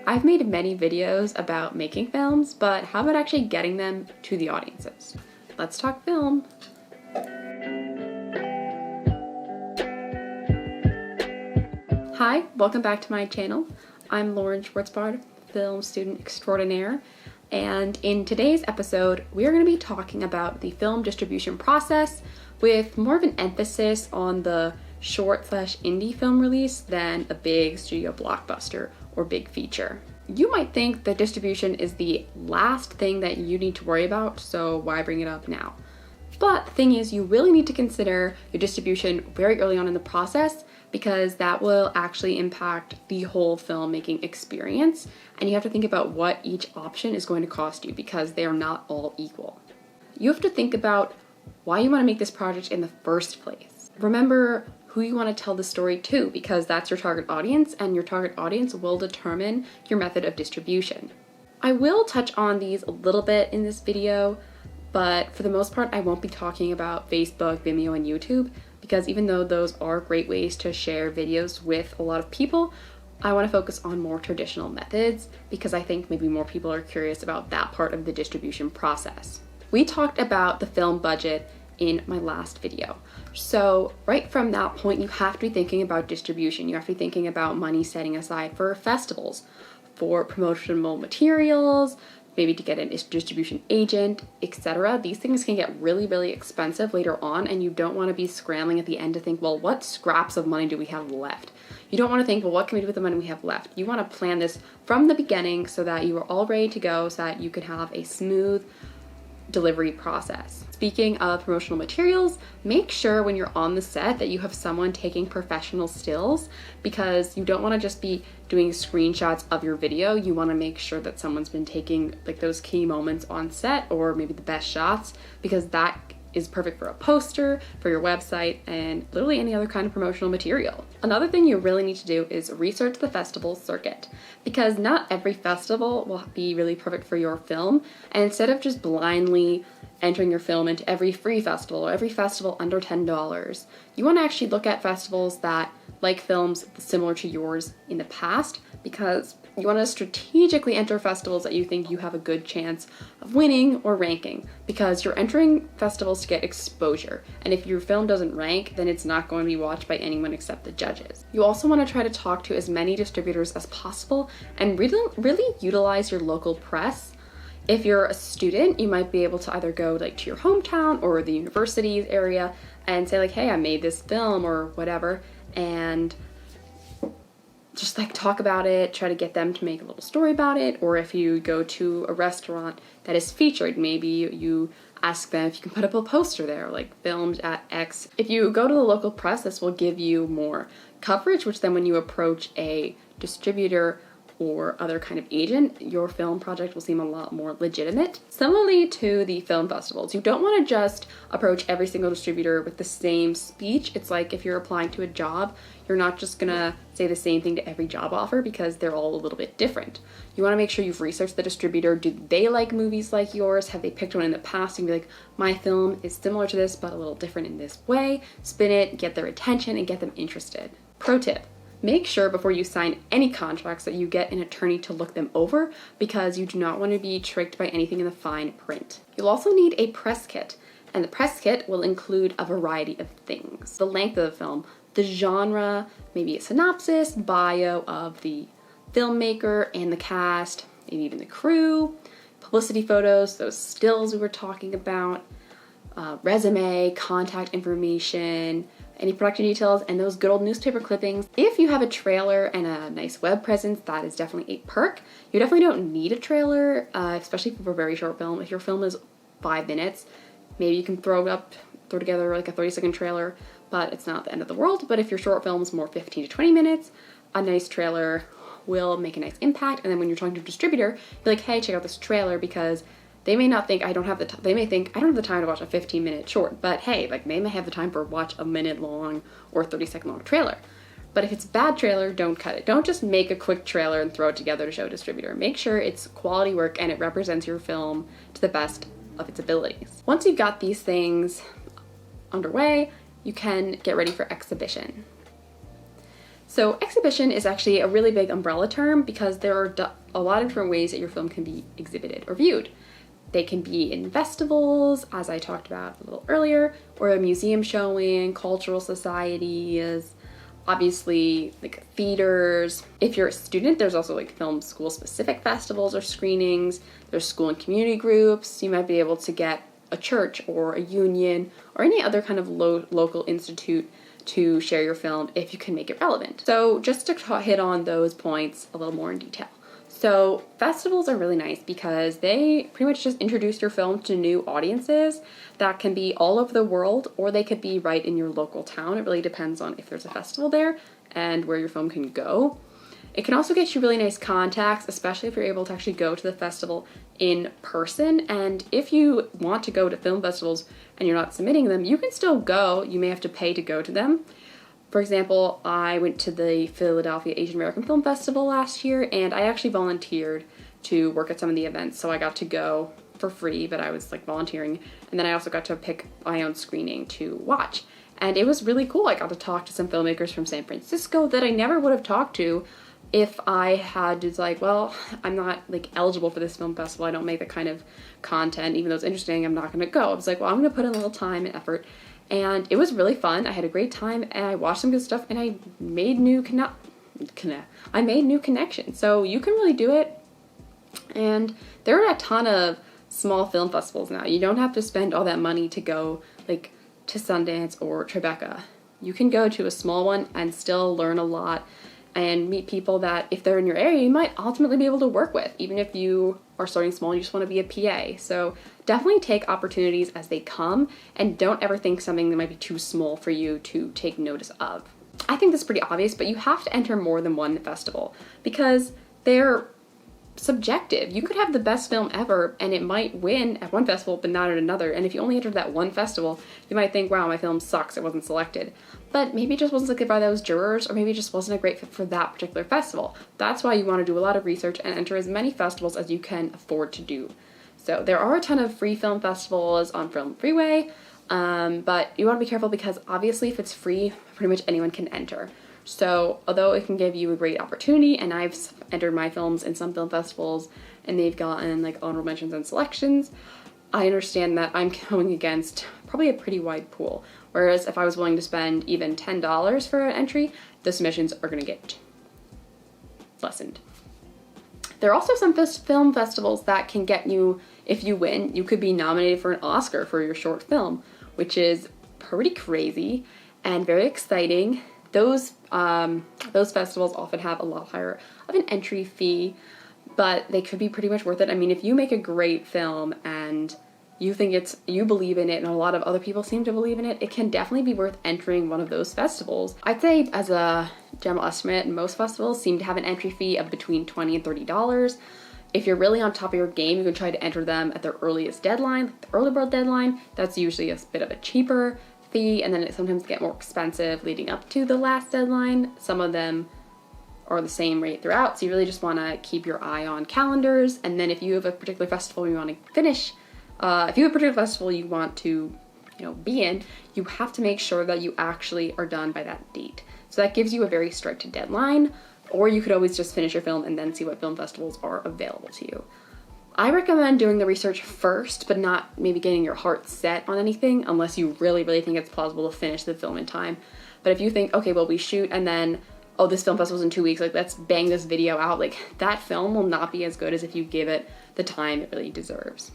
I've made many videos about making films, but how about actually getting them to the audiences? Let's talk film. Hi, welcome back to my channel. I'm Lauren Schwartzbard, film student extraordinaire, and in today's episode, we are going to be talking about the film distribution process with more of an emphasis on the short/indie film release than a big studio blockbuster or big feature. You might think that distribution is the last thing that you need to worry about, so why bring it up now? But the thing is, you really need to consider your distribution very early on in the process because that will actually impact the whole filmmaking experience, and you have to think about what each option is going to cost you because they are not all equal. You have to think about why you want to make this project in the first place. Remember who you want to tell the story to because that's your target audience, and your target audience will determine your method of distribution. I will touch on these a little bit in this video, but for the most part I won't be talking about Facebook, Vimeo, and YouTube because even though those are great ways to share videos with a lot of people, I want to focus on more traditional methods because I think maybe more people are curious about that part of the distribution process. We talked about the film budget in my last video. So right from that point, you have to be thinking about distribution. You have to be thinking about money setting aside for festivals, for promotional materials, maybe to get a distribution agent, etc. These things can get really, really expensive later on, and you don't want to be scrambling at the end to think, well, what scraps of money do we have left? You don't want to think, well, what can we do with the money we have left? You want to plan this from the beginning so that you are all ready to go so that you can have a smooth delivery process. Speaking of promotional materials, make sure when you're on the set that you have someone taking professional stills because you don't want to just be doing screenshots of your video. You want to make sure that someone's been taking like those key moments on set or maybe the best shots because that is perfect for a poster, for your website, and literally any other kind of promotional material. Another thing you really need to do is research the festival circuit because not every festival will be really perfect for your film, and instead of just blindly entering your film into every free festival or every festival under $10, you want to actually look at festivals that like films similar to yours in the past because you want to strategically enter festivals that you think you have a good chance of winning or ranking because you're entering festivals to get exposure, and if your film doesn't rank, then it's not going to be watched by anyone except the judges. You also want to try to talk to as many distributors as possible and really utilize your local press. If you're a student, you might be able to either go like to your hometown or the university's area and say like, hey, I made this film or whatever, and just like talk about it, try to get them to make a little story about it. Or if you go to a restaurant that is featured, maybe you ask them if you can put up a poster there, like filmed at X. If you go to the local press, this will give you more coverage, which then when you approach a distributor or other kind of agent, your film project will seem a lot more legitimate. Similarly to the film festivals, you don't want to just approach every single distributor with the same speech. It's like if you're applying to a job, you're not just gonna say the same thing to every job offer because they're all a little bit different. You want to make sure you've researched the distributor. Do they like movies like yours? Have they picked one in the past? And be like, my film is similar to this, but a little different in this way. Spin it, get their attention, and get them interested. Pro tip. Make sure before you sign any contracts that you get an attorney to look them over because you do not want to be tricked by anything in the fine print. You'll also need a press kit, and the press kit will include a variety of things. The length of the film, the genre, maybe a synopsis, bio of the filmmaker and the cast, maybe even the crew, publicity photos, those stills we were talking about, resume, contact information, any production details, and those good old newspaper clippings. If you have a trailer and a nice web presence, that is definitely a perk. You definitely don't need a trailer, especially for a very short film. If your film is 5 minutes, maybe you can throw together like a 30-second trailer, but it's not the end of the world. But if your short film is more 15 to 20 minutes, a nice trailer will make a nice impact. And then when you're talking to a distributor, you're like, hey, check out this trailer because they may not think they may think I don't have the time to watch a 15-minute short, but hey, like they may have the time for watch a minute long or 30-second long trailer. But if it's a bad trailer, don't cut it. Don't just make a quick trailer and throw it together to show a distributor. Make sure it's quality work and it represents your film to the best of its abilities. Once you've got these things underway, you can get ready for exhibition. So exhibition is actually a really big umbrella term because there are a lot of different ways that your film can be exhibited or viewed. They can be in festivals, as I talked about a little earlier, or a museum showing, cultural societies, obviously like theaters. If you're a student, there's also like film school specific festivals or screenings. There's school and community groups. You might be able to get a church or a union or any other kind of local institute to share your film if you can make it relevant. So just to hit on those points a little more in detail. So festivals are really nice because they pretty much just introduce your film to new audiences that can be all over the world, or they could be right in your local town. It really depends on if there's a festival there and where your film can go. It can also get you really nice contacts, especially if you're able to actually go to the festival in person. And if you want to go to film festivals and you're not submitting them, you can still go. You may have to pay to go to them. For example, I went to the Philadelphia Asian American Film Festival last year, and I actually volunteered to work at some of the events, so I got to go for free, but I was like volunteering, and then I also got to pick my own screening to watch. And it was really cool. I got to talk to some filmmakers from San Francisco that I never would have talked to if I had just like, well, I'm not like eligible for this film festival. I don't make the kind of content, even though it's interesting, I'm not gonna go. I was like, well, I'm gonna put in a little time and effort. And it was really fun. I had a great time and I watched some good stuff and I made new connections. So you can really do it. And there are a ton of small film festivals now. You don't have to spend all that money to go like to Sundance or Tribeca. You can go to a small one and still learn a lot and meet people that, if they're in your area, you might ultimately be able to work with, even if you are starting small and you just want to be a PA. So definitely take opportunities as they come and don't ever think something that might be too small for you to take notice of. I think this is pretty obvious, but you have to enter more than one festival because they're subjective. You could have the best film ever and it might win at one festival but not at another. And if you only entered that one festival, you might think, wow, my film sucks, it wasn't selected. But maybe it just wasn't selected by those jurors, or maybe it just wasn't a great fit for that particular festival. That's why you want to do a lot of research and enter as many festivals as you can afford to do. So there are a ton of free film festivals on Film Freeway, but you want to be careful because obviously if it's free, pretty much anyone can enter. So although it can give you a great opportunity, and I've entered my films in some film festivals and they've gotten like honorable mentions and selections, I understand that I'm going against probably a pretty wide pool. Whereas if I was willing to spend even $10 for an entry, the submissions are going to get lessened. There are also some film festivals that can get you, if you win, you could be nominated for an Oscar for your short film, which is pretty crazy and very exciting. Those festivals often have a lot higher of an entry fee, but they could be pretty much worth it. I mean, if you make a great film and you think you believe in it and a lot of other people seem to believe in it, it can definitely be worth entering one of those festivals. I'd say as a general estimate, most festivals seem to have an entry fee of between $20 and $30. If you're really on top of your game, you can try to enter them at their earliest deadline, like the early bird deadline. That's usually a bit of a cheaper fee, and then it sometimes get more expensive leading up to the last deadline. Some of them are the same rate throughout, so you really just want to keep your eye on calendars. And then if you have a particular festival you want to finish, if you have a particular festival you want to be in, you have to make sure that you actually are done by that date. So that gives you a very strict deadline, or you could always just finish your film and then see what film festivals are available to you. I recommend doing the research first, but not maybe getting your heart set on anything unless you really, really think it's plausible to finish the film in time. But if you think, okay, well, we shoot and then, oh, this film festival's in 2 weeks, like let's bang this video out, like that film will not be as good as if you give it the time it really deserves.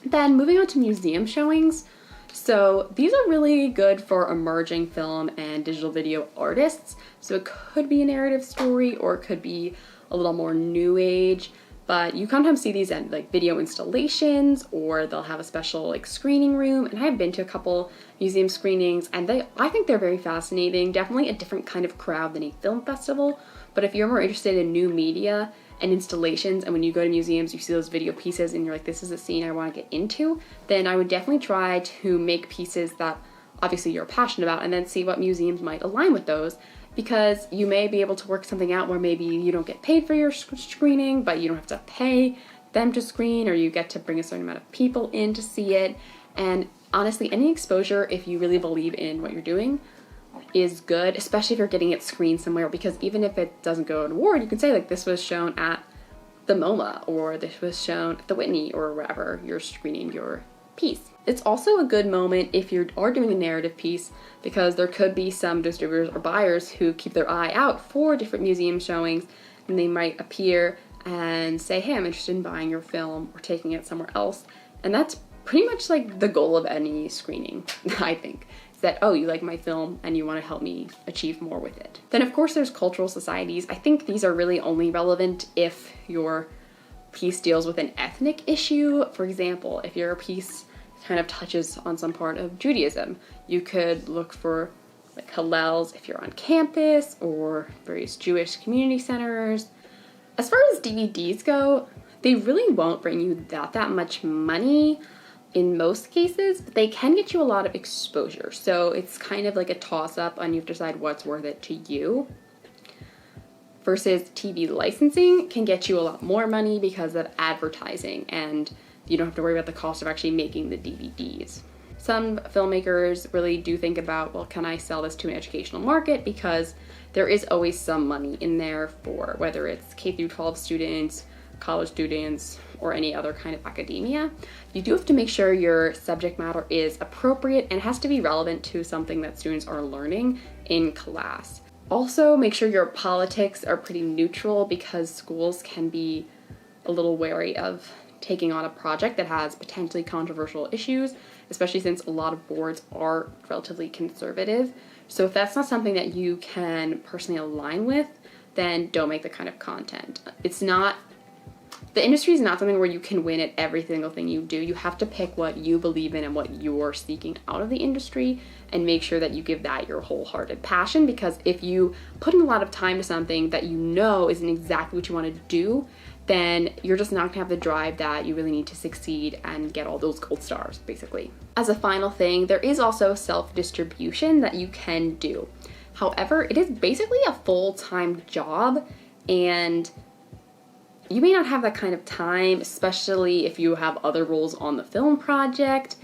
Then moving on to museum showings. So these are really good for emerging film and digital video artists. So it could be a narrative story or it could be a little more new age. But you sometimes see these at like video installations, or they'll have a special like screening room. And I've been to a couple museum screenings and I think they're very fascinating. Definitely a different kind of crowd than a film festival. But if you're more interested in new media and installations, and when you go to museums you see those video pieces and you're like, this is a scene I want to get into, then I would definitely try to make pieces that obviously you're passionate about and then see what museums might align with those. Because you may be able to work something out where maybe you don't get paid for your screening, but you don't have to pay them to screen, or you get to bring a certain amount of people in to see it. And honestly, any exposure, if you really believe in what you're doing, is good, especially if you're getting it screened somewhere, because even if it doesn't go an award, you can say like this was shown at the MoMA or this was shown at the Whitney or wherever you're screening your piece. It's also a good moment if you are doing a narrative piece, because there could be some distributors or buyers who keep their eye out for different museum showings, and they might appear and say, hey, I'm interested in buying your film or taking it somewhere else. And that's pretty much like the goal of any screening, I think. That, oh, you like my film and you want to help me achieve more with it. Then of course there's cultural societies. I think these are really only relevant if your piece deals with an ethnic issue. For example, if your piece kind of touches on some part of Judaism, you could look for like Hillels if you're on campus, or various Jewish community centers. As far as DVDs go, they really won't bring you that much money in most cases, but they can get you a lot of exposure. So it's kind of like a toss-up on you to decide what's worth it to you. Versus TV licensing can get you a lot more money because of advertising, and you don't have to worry about the cost of actually making the DVDs. Some filmmakers really do think about, well, can I sell this to an educational market? Because there is always some money in there for whether it's K through 12 students, college students, or any other kind of academia. You do have to make sure your subject matter is appropriate and has to be relevant to something that students are learning in class. Also, make sure your politics are pretty neutral, because schools can be a little wary of taking on a project that has potentially controversial issues, especially since a lot of boards are relatively conservative. So if that's not something that you can personally align with, then don't make the kind of content. The industry is not something where you can win at every single thing you do. You have to pick what you believe in and what you're seeking out of the industry, and make sure that you give that your wholehearted passion, because if you put in a lot of time to something that you know isn't exactly what you want to do, then you're just not going to have the drive that you really need to succeed and get all those gold stars, basically. As a final thing, there is also self-distribution that you can do. However, it is basically a full-time job, and you may not have that kind of time, especially if you have other roles on the film project,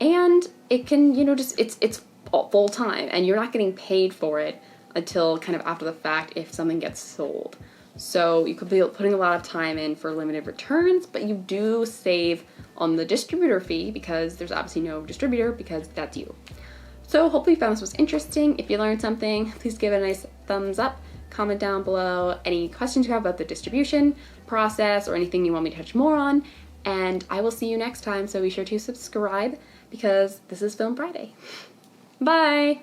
and it can, it's full time, and you're not getting paid for it until kind of after the fact if something gets sold. So you could be putting a lot of time in for limited returns, but you do save on the distributor fee, because there's obviously no distributor, because that's you. So hopefully you found this was interesting. If you learned something, please give it a nice thumbs up. Comment down below any questions you have about the distribution process or anything you want me to touch more on, and I will see you next time, so be sure to subscribe, because this is Film Friday. Bye!